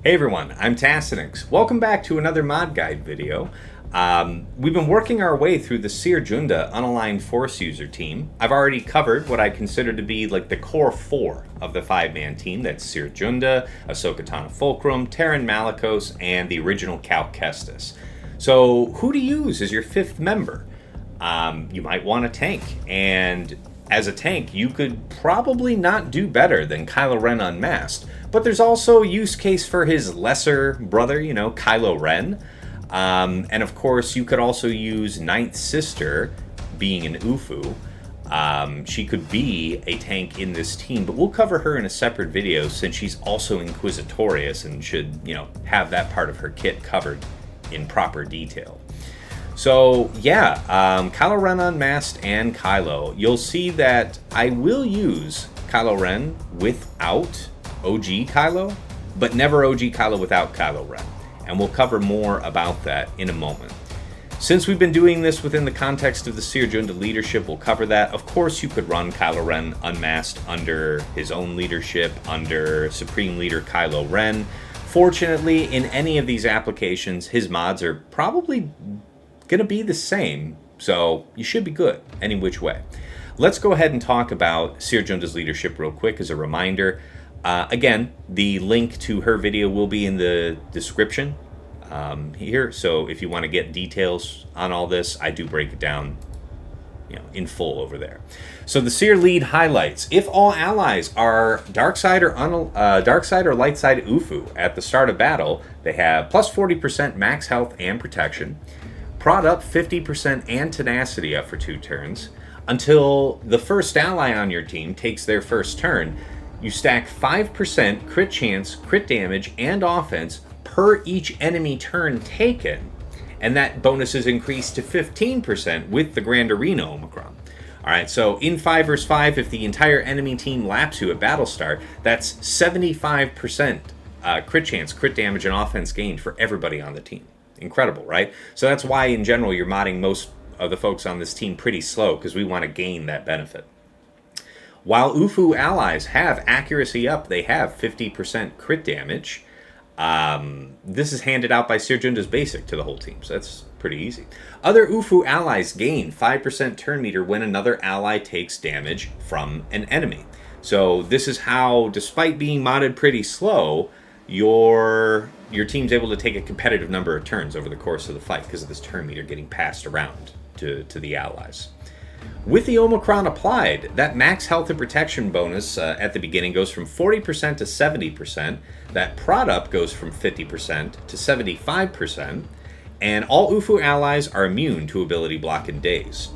Hey everyone, I'm Tassenix. Welcome back to another mod guide video. We've been working our way through the Cere Junda unaligned Force user team. I've already covered what I consider to be like the core four of the five-man team. That's Cere Junda, Ahsoka Tano Fulcrum, Terran Malicos, and the original Cal Kestis. So who to use as your fifth member? You might want a tank, and as a tank, you could probably not do better than Kylo Ren Unmasked, but there's also a use case for his lesser brother, Kylo Ren. And of course, you could also use Ninth Sister, being an Ufu. She could be a tank in this team, but we'll cover her in a separate video since she's also Inquisitorious and should, have that part of her kit covered in proper detail. So yeah, Kylo Ren Unmasked and Kylo. You'll see that I will use Kylo Ren without OG Kylo, but never OG Kylo without Kylo Ren. And we'll cover more about that in a moment. Since we've been doing this within the context of the Cere Junda leadership, we'll cover that. Of course, you could run Kylo Ren Unmasked under his own leadership, under Supreme Leader Kylo Ren. Fortunately, in any of these applications, his mods are probably going to be the same, so you should be good any which way. Let's go ahead and talk about Cere Junda's leadership real quick as a reminder. Again, the link to her video will be in the description here, so if you want to get details on all this, I do break it down in full over there. So the Cere lead highlights: if all allies are dark side or light side Ufu at the start of battle, they have plus 40% max health and protection, prod up 50% and tenacity up for 2 turns. Until the first ally on your team takes their first turn, you stack 5% crit chance, crit damage, and offense per each enemy turn taken, and that bonus is increased to 15% with the Grand Arena Omicron. Alright, so in 5 vs 5, if the entire enemy team laps you at battle start, that's 75% crit chance, crit damage, and offense gained for everybody on the team. Incredible, right? So that's why, in general, you're modding most of the folks on this team pretty slow, because we want to gain that benefit. While Ufu allies have accuracy up, they have 50% crit damage. This is handed out by Cere Junda's basic to the whole team, so that's pretty easy. Other Ufu allies gain 5% turn meter when another ally takes damage from an enemy. So this is how, despite being modded pretty slow, your team's able to take a competitive number of turns over the course of the fight because of this turn meter getting passed around to the allies. With the Omicron applied, that max health and protection bonus at the beginning goes from 40% to 70%, that prod up goes from 50% to 75%, and all Ufu allies are immune to ability block and daze.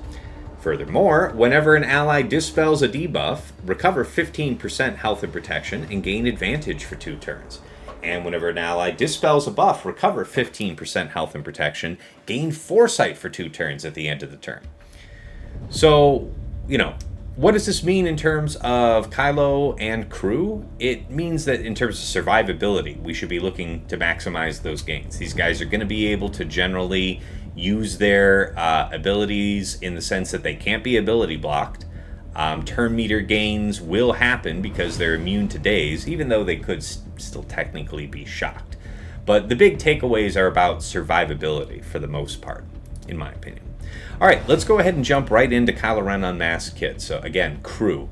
Furthermore, whenever an ally dispels a debuff, recover 15% health and protection and gain advantage for 2 turns. And whenever an ally dispels a buff, recover 15% health and protection, gain foresight for 2 turns at the end of the turn. So, what does this mean in terms of Kylo and crew? It means that in terms of survivability, we should be looking to maximize those gains. These guys are going to be able to generally use their abilities in the sense that they can't be ability blocked. Turn meter gains will happen because they're immune to daze, even though they could still technically be shocked. But the big takeaways are about survivability for the most part, in my opinion. All right, let's go ahead and jump right into Kylo Ren Unmasked Kit. So again, crew.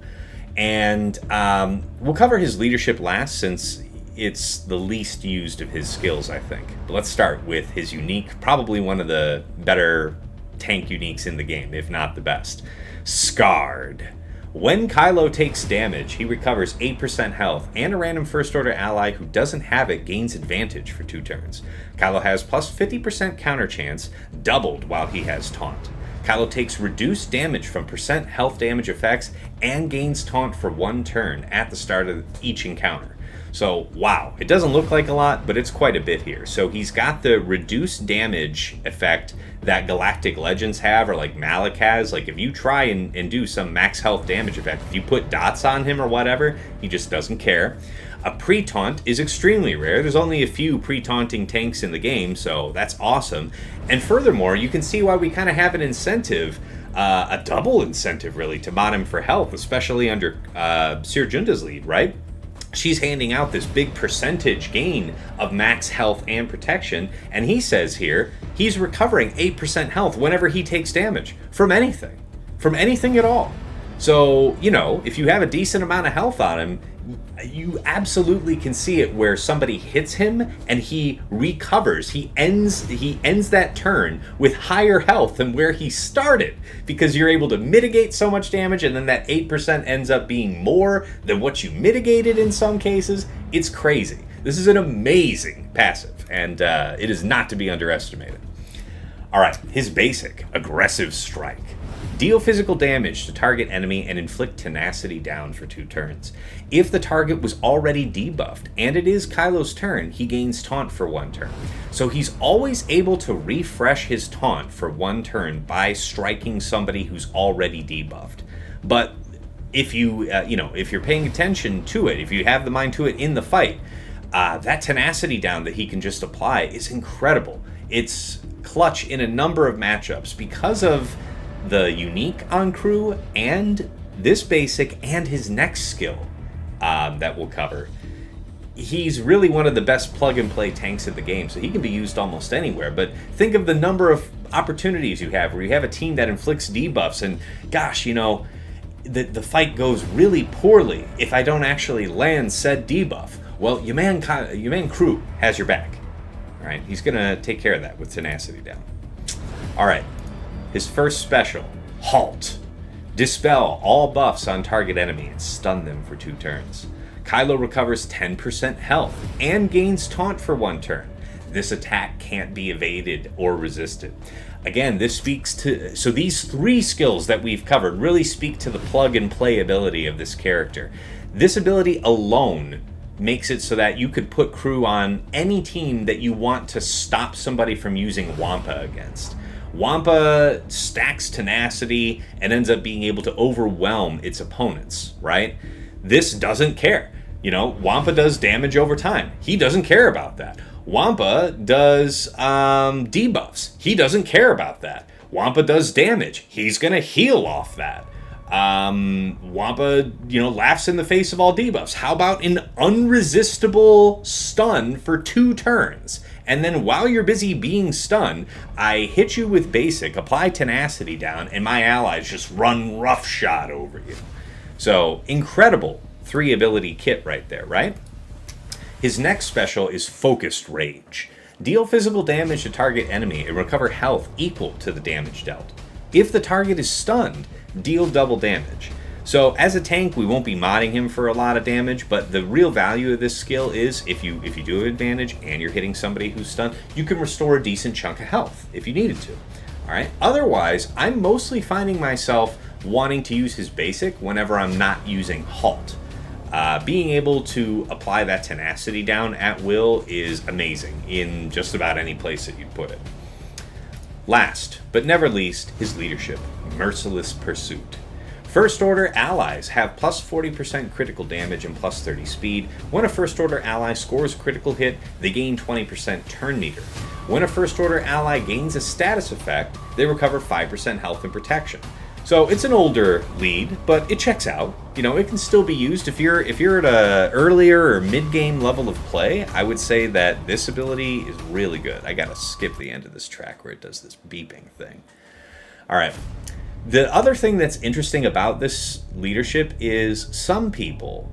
And we'll cover his leadership last since it's the least used of his skills, I think. But let's start with his unique, probably one of the better tank uniques in the game, if not the best. Scarred. When Kylo takes damage, he recovers 8% health, and a random First Order ally who doesn't have it gains advantage for 2 turns. Kylo has plus 50% counter chance, doubled while he has taunt. Kylo takes reduced damage from percent health damage effects and gains taunt for 1 turn at the start of each encounter. So, wow, it doesn't look like a lot, but it's quite a bit here. So he's got the reduced damage effect that Galactic Legends have, or like Malak has. Like, if you try and do some max health damage effect, if you put dots on him or whatever, he just doesn't care. A pre-taunt is extremely rare. There's only a few pre-taunting tanks in the game, so that's awesome. And furthermore, you can see why we kind of have an incentive, a double incentive really, to mod him for health, especially under Cere Junda's lead, right? she's handing out this big percentage gain of max health and protection, and he says here he's recovering 8% health whenever he takes damage from anything at all. So, you know, if you have a decent amount of health on him, you absolutely can see it where somebody hits him and he recovers. He ends that turn with higher health than where he started, because you're able to mitigate so much damage, and then that 8% ends up being more than what you mitigated in some cases. It's crazy. This is an amazing passive, and it is not to be underestimated. All right, his basic, Aggressive Strike. Deal physical damage to target enemy and inflict tenacity down for 2 turns. If the target was already debuffed, and it is Kylo's turn, he gains taunt for 1 turn. So he's always able to refresh his taunt for 1 turn by striking somebody who's already debuffed. But if you, if you're paying attention to it, if you have the mind to it in the fight, that tenacity down that he can just apply is incredible. It's clutch in a number of matchups because of the unique on KRU and this basic and his next skill that we'll cover. He's really one of the best plug-and-play tanks in the game, so he can be used almost anywhere. But think of the number of opportunities you have where you have a team that inflicts debuffs, and gosh, you know, the fight goes really poorly if I don't actually land said debuff. Well, your man KRU has your back. All right, he's gonna take care of that with tenacity down. All right. His first special, Halt. Dispel all buffs on target enemy and stun them for 2 turns. Kylo recovers 10% health and gains taunt for 1 turn. This attack can't be evaded or resisted. Again, this speaks to... So these 3 skills that we've covered really speak to the plug and play ability of this character. This ability alone makes it so that you could put KRU on any team that you want to stop somebody from using Wampa against. Wampa stacks tenacity and ends up being able to overwhelm its opponents, right? This doesn't care. You know, Wampa does damage over time. He doesn't care about that. Wampa does debuffs. He doesn't care about that. Wampa does damage. He's going to heal off that. Wampa, laughs in the face of all debuffs. How about an unresistible stun for 2 turns? And then while you're busy being stunned, I hit you with basic, apply tenacity down, and my allies just run roughshod over you. So, incredible 3 ability kit right there, right? His next special is Focused Rage. Deal physical damage to target enemy and recover health equal to the damage dealt. If the target is stunned, deal double damage. So as a tank, we won't be modding him for a lot of damage, but the real value of this skill is if you do have advantage and you're hitting somebody who's stunned, you can restore a decent chunk of health if you needed to. All right. Otherwise, I'm mostly finding myself wanting to use his basic whenever I'm not using Halt. Being able to apply that tenacity down at will is amazing in just about any place that you'd put it. Last, but never least, his leadership, Merciless Pursuit. First Order allies have plus 40% critical damage and plus 30 speed. When a First Order ally scores a critical hit, they gain 20% turn meter. When a First Order ally gains a status effect, they recover 5% health and protection. So it's an older lead, but it checks out. It can still be used. If you're at a earlier or mid-game level of play, I would say that this ability is really good. I gotta skip the end of this track where it does this beeping thing. All right. The other thing that's interesting about this leadership is some people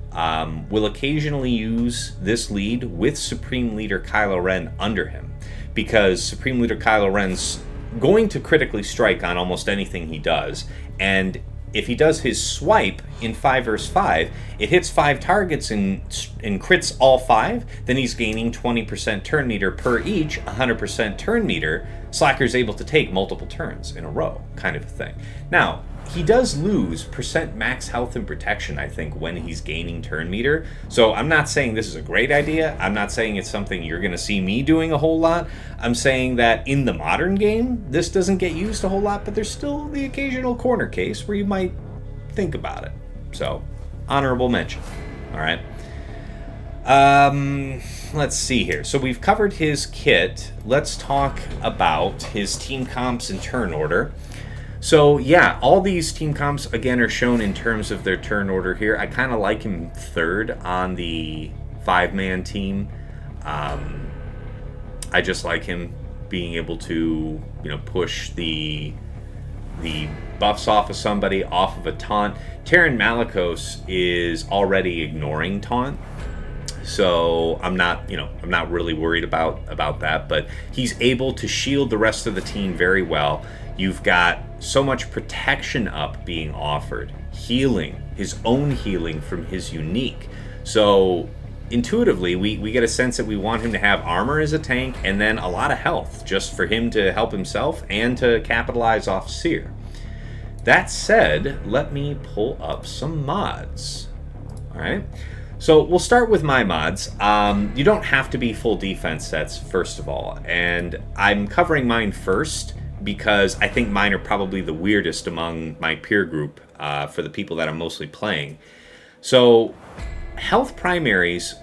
will occasionally use this lead with Supreme Leader Kylo Ren under him, because Supreme Leader Kylo Ren's going to critically strike on almost anything he does, and if he does his swipe in 5 vs 5, it hits 5 targets and crits all 5, then he's gaining 20% turn meter per each, 100% turn meter. Slacker's able to take multiple turns in a row, kind of a thing. Now, he does lose percent max health and protection, I think, when he's gaining turn meter. So I'm not saying this is a great idea. I'm not saying it's something you're going to see me doing a whole lot. I'm saying that in the modern game, this doesn't get used a whole lot, but there's still the occasional corner case where you might think about it. So, honorable mention. All right. Let's see here. So we've covered his kit. Let's talk about his team comps and turn order. So yeah, all these team comps again are shown in terms of their turn order here. I kind of like him third on the 5-man team. I just like him being able to, push the buffs off of somebody, off of a taunt. Terran Malicos is already ignoring taunt, so I'm not really worried about that. But he's able to shield the rest of the team very well. You've got so much protection up being offered, healing, his own healing from his unique. So intuitively, we get a sense that we want him to have armor as a tank and then a lot of health just for him to help himself and to capitalize off Seer. That said, let me pull up some mods. All right. So we'll start with my mods. You don't have to be full defense sets, first of all. And I'm covering mine first because I think mine are probably the weirdest among my peer group for the people that I'm mostly playing. So health primaries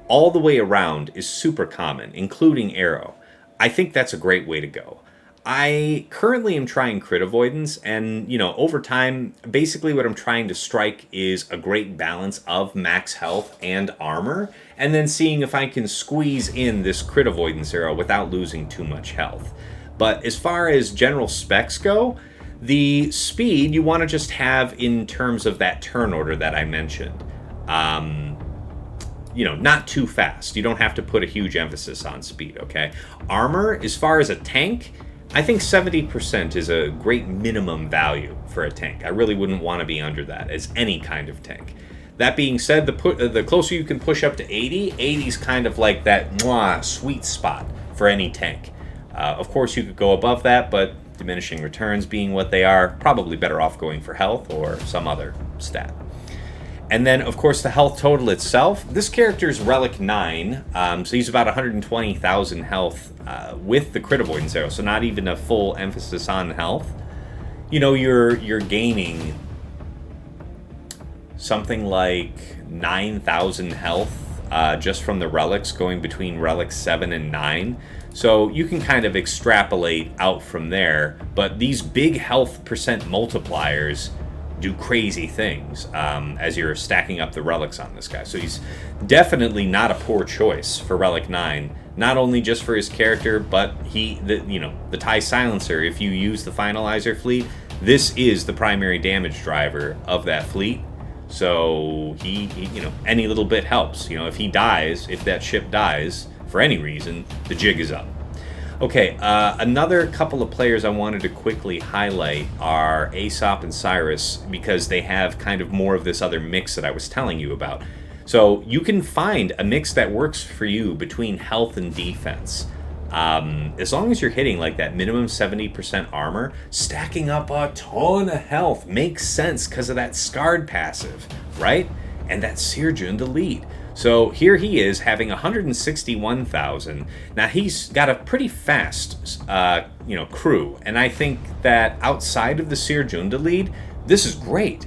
all the way around is super common, including arrow. I think that's a great way to go. I currently am trying crit avoidance, and over time, basically what I'm trying to strike is a great balance of max health and armor, and then seeing if I can squeeze in this crit avoidance arrow without losing too much health. But as far as general specs go, the speed you want to just have in terms of that turn order that I mentioned. Not too fast. You don't have to put a huge emphasis on speed, okay? Armor, as far as a tank, I think 70% is a great minimum value for a tank. I really wouldn't want to be under that as any kind of tank. That being said, the closer you can push up to 80, 80 is kind of like that sweet spot for any tank. Of course, you could go above that, but diminishing returns being what they are, probably better off going for health or some other stat. And then, of course, the health total itself. This character is Relic 9, so he's about 120,000 health with the crit avoidance arrow, so not even a full emphasis on health. You're gaining something like 9,000 health just from the relics, going between Relic 7 and 9. So you can kind of extrapolate out from there, but these big health percent multipliers do crazy things as you're stacking up the relics on this guy. So he's definitely not a poor choice for Relic 9, not only just for his character, but the TIE Silencer, if you use the Finalizer fleet, this is the primary damage driver of that fleet. So he any little bit helps. If he dies, if that ship dies for any reason, the jig is up. Okay, another couple of players I wanted to quickly highlight are Aesop and Cyrus, because they have kind of more of this other mix that I was telling you about. So you can find a mix that works for you between health and defense. As long as you're hitting like that minimum 70% armor, stacking up a ton of health makes sense because of that Scarred passive, right? And that Seer Junda lead. So here he is having 161,000. Now he's got a pretty fast, crew, and I think that outside of the Seer Junda lead, this is great.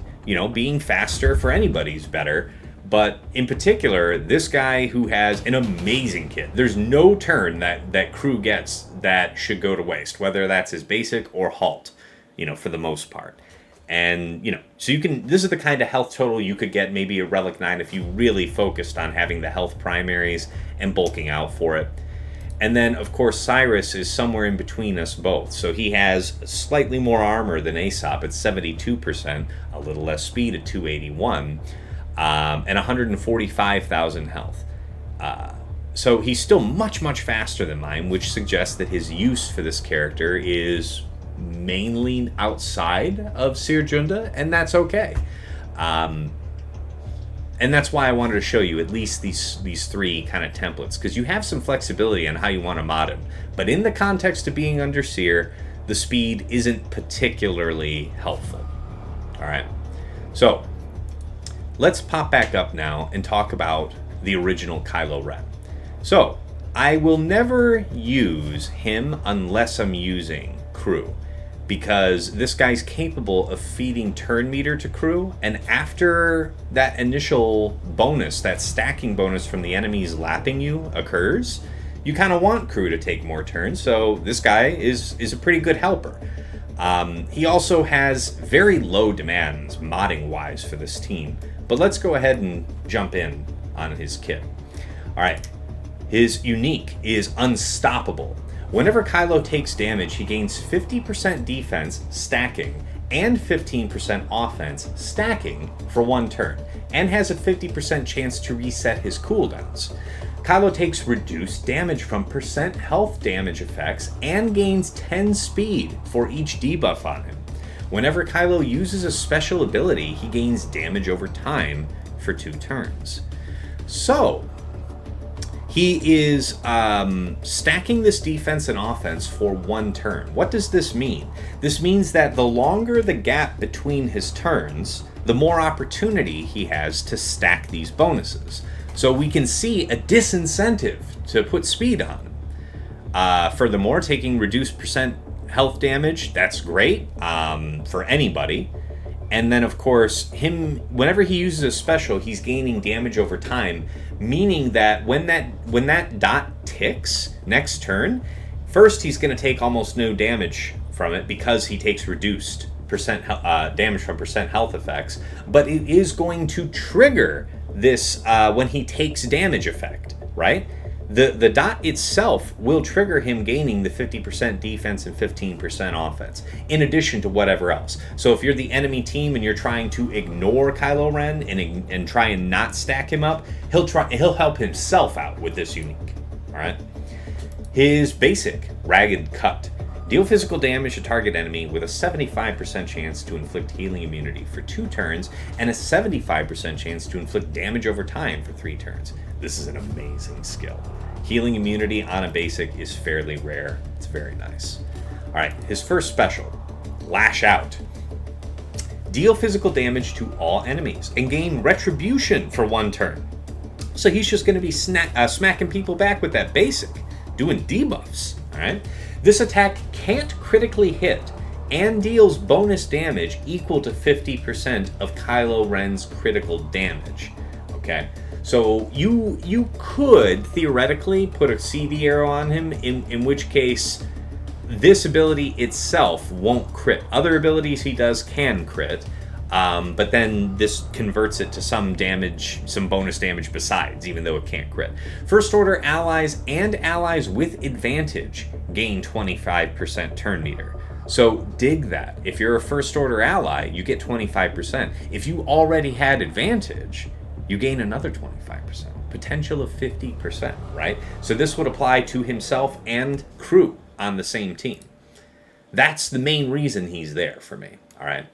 Being faster for anybody is better. But in particular, this guy who has an amazing kit. There's no turn that crew gets that should go to waste, whether that's his basic or halt, for the most part. And, so this is the kind of health total you could get maybe a Relic 9 if you really focused on having the health primaries and bulking out for it. And then, of course, Cyrus is somewhere in between us both. So he has slightly more armor than Aesop at 72%, a little less speed at 281, and 145,000 health. So he's still much, much faster than mine, which suggests that his use for this character is mainly outside of Seer Junda, and that's okay. And that's why I wanted to show you at least these three kind of templates, because you have some flexibility on how you want to mod him. But in the context of being under Seer, the speed isn't particularly helpful. All right. So let's pop back up now and talk about the original Kylo Ren. So I will never use him unless I'm using crew, because this guy's capable of feeding turn meter to crew, and after that initial bonus, that stacking bonus from the enemies lapping you occurs, you kind of want crew to take more turns, so this guy is a pretty good helper. He also has very low demands modding-wise for this team, but let's go ahead and jump in on his kit. All right, his unique is Unstoppable. Whenever Kylo takes damage, he gains 50% defense stacking and 15% offense stacking for 1 turn, and has a 50% chance to reset his cooldowns. Kylo takes reduced damage from percent health damage effects and gains 10 speed for each debuff on him. Whenever Kylo uses a special ability, he gains damage over time for 2 turns. So, he is stacking this defense and offense for 1 turn. What does this mean? This means that the longer the gap between his turns, the more opportunity he has to stack these bonuses. So we can see a disincentive to put speed on him. Furthermore, taking reduced percent health damage, that's great for anybody. And then, of course, whenever he uses a special, he's gaining damage over time, meaning that when that dot ticks next turn, first he's going to take almost no damage from it because he takes reduced damage from percent health effects, but it is going to trigger this when he takes damage effect, right? The dot itself will trigger him gaining the 50% defense and 15% offense, in addition to whatever else. So if you're the enemy team and you're trying to ignore Kylo Ren and try and not stack him up, he'll help himself out with this unique. All right. His basic, Ragged Cut. Deal physical damage to target enemy with a 75% chance to inflict healing immunity for 2 turns and a 75% chance to inflict damage over time for 3 turns. This is an amazing skill. Healing immunity on a basic is fairly rare. It's very nice. All right, his first special, Lash Out. Deal physical damage to all enemies and gain retribution for 1 turn. So he's just going to be smacking people back with that basic, doing debuffs. All right. This attack can't critically hit and deals bonus damage equal to 50% of Kylo Ren's critical damage. Okay, so you could theoretically put a CD arrow on him, in which case this ability itself won't crit. Other abilities he does can crit, but then this converts it to some damage, some bonus damage besides, even though it can't crit. First order allies and allies with advantage gain 25% turn meter. So dig that. If you're a first order ally, you get 25%. If you already had advantage, you gain another 25%. Potential of 50%, right? So this would apply to himself and crew on the same team. That's the main reason he's there for me, all right?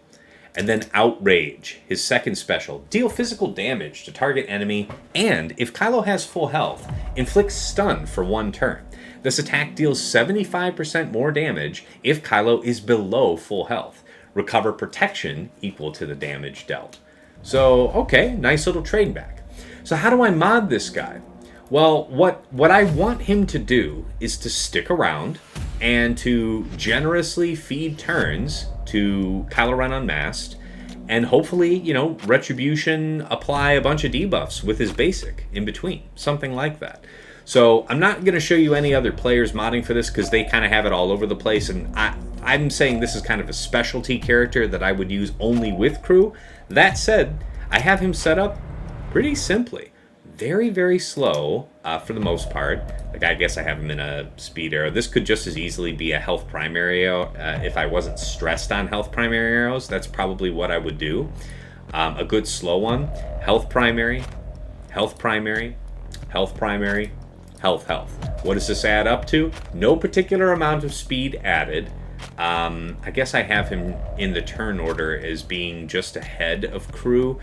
And then Outrage, his second special. Deal physical damage to target enemy, and if Kylo has full health, inflict stun for 1 turn. This attack deals 75% more damage if Kylo is below full health. Recover protection equal to the damage dealt. So, okay, nice little trade back. So how do I mod this guy? Well, what I want him to do is to stick around and to generously feed turns to Kylo Ren Unmasked, and hopefully, Retribution, apply a bunch of debuffs with his basic in between, something like that. So I'm not going to show you any other players modding for this because they kind of have it all over the place, and I'm saying this is kind of a specialty character that I would use only with crew. That said, I have him set up pretty simply. Very, very slow for the most part. Like, I guess I have him in a speed arrow. This could just as easily be a health primary arrow. If I wasn't stressed on health primary arrows, that's probably what I would do. A good slow one. Health primary, health primary, health primary, health, health. What does this add up to? No particular amount of speed added. I guess I have him in the turn order as being just ahead of crew.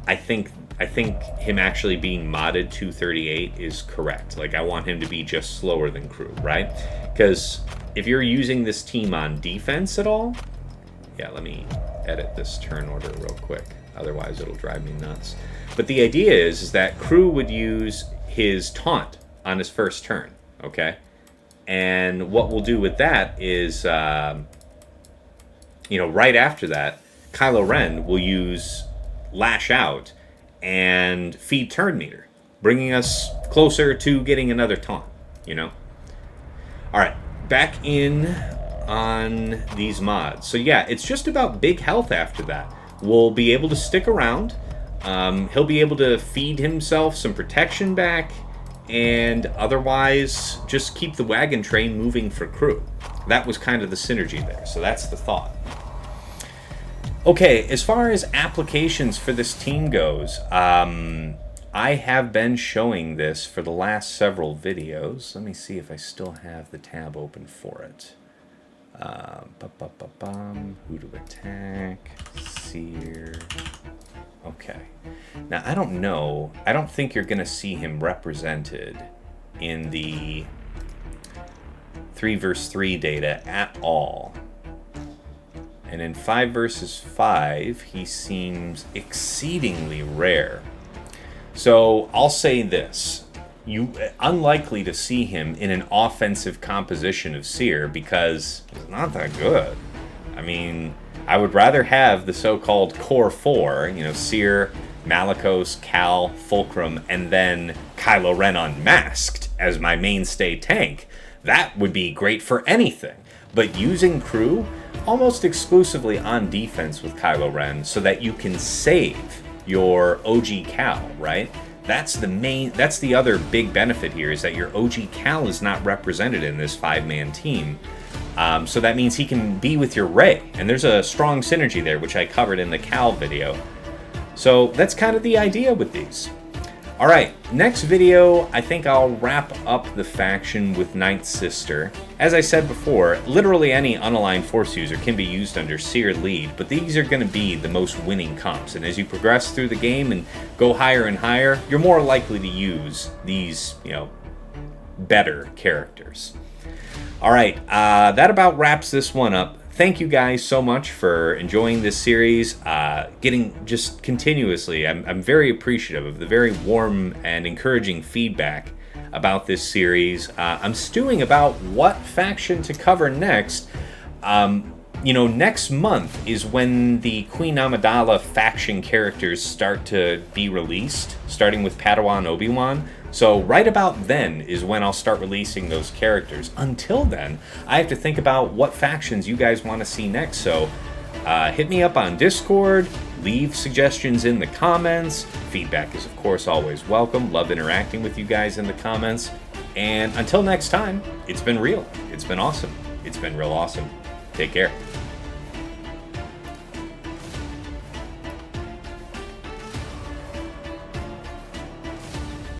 I think him actually being modded 238 is correct. Like, I want him to be just slower than crew, right? Because if you're using this team on defense at all, yeah, let me edit this turn order real quick. Otherwise, it'll drive me nuts. But the idea is that crew would use his taunt on his first turn, okay? And what we'll do with that is, right after that, Kylo Ren will use Lash Out and feed turn meter, bringing us closer to getting another taunt, All right, back in on these mods. So yeah, it's just about big health after that. We'll be able to stick around. He'll be able to feed himself some protection back, and otherwise just keep the wagon train moving for crew. That was kind of the synergy there, so that's the thought. Okay, as far as applications for this team goes, I have been showing this for the last several videos. Let me see if I still have the tab open for it. Who to attack? Seer. Okay. Now, I don't know. I don't think you're going to see him represented in the 3 versus 3 data at all. And in 5 versus 5, he seems exceedingly rare. So I'll say this. Unlikely to see him in an offensive composition of Seer because he's not that good. I mean, I would rather have the so-called core 4, Seer, Malicos, Cal, Fulcrum, and then Kylo Ren Unmasked as my mainstay tank. That would be great for anything. But using crew almost exclusively on defense with Kylo Ren so that you can save your OG Cal, right? That's the other big benefit here, is that your OG Cal is not represented in this 5-man team. So that means he can be with your Rey, and there's a strong synergy there, which I covered in the Cal video. So that's kind of the idea with these. Alright, next video, I think I'll wrap up the faction with Night Sister. As I said before, literally any unaligned Force user can be used under Seer lead, but these are going to be the most winning comps, and as you progress through the game and go higher and higher, you're more likely to use these, better characters. Alright, that about wraps this one up. Thank you guys so much for enjoying this series, getting just continuously, I'm very appreciative of the very warm and encouraging feedback about this series. I'm stewing about what faction to cover next. Next month is when the Queen Amidala faction characters start to be released, starting with Padawan Obi-Wan. So right about then is when I'll start releasing those characters. Until then, I have to think about what factions you guys want to see next. So hit me up on Discord, leave suggestions in the comments. Feedback is, of course, always welcome. Love interacting with you guys in the comments. And until next time, it's been real. It's been awesome. It's been real awesome. Take care.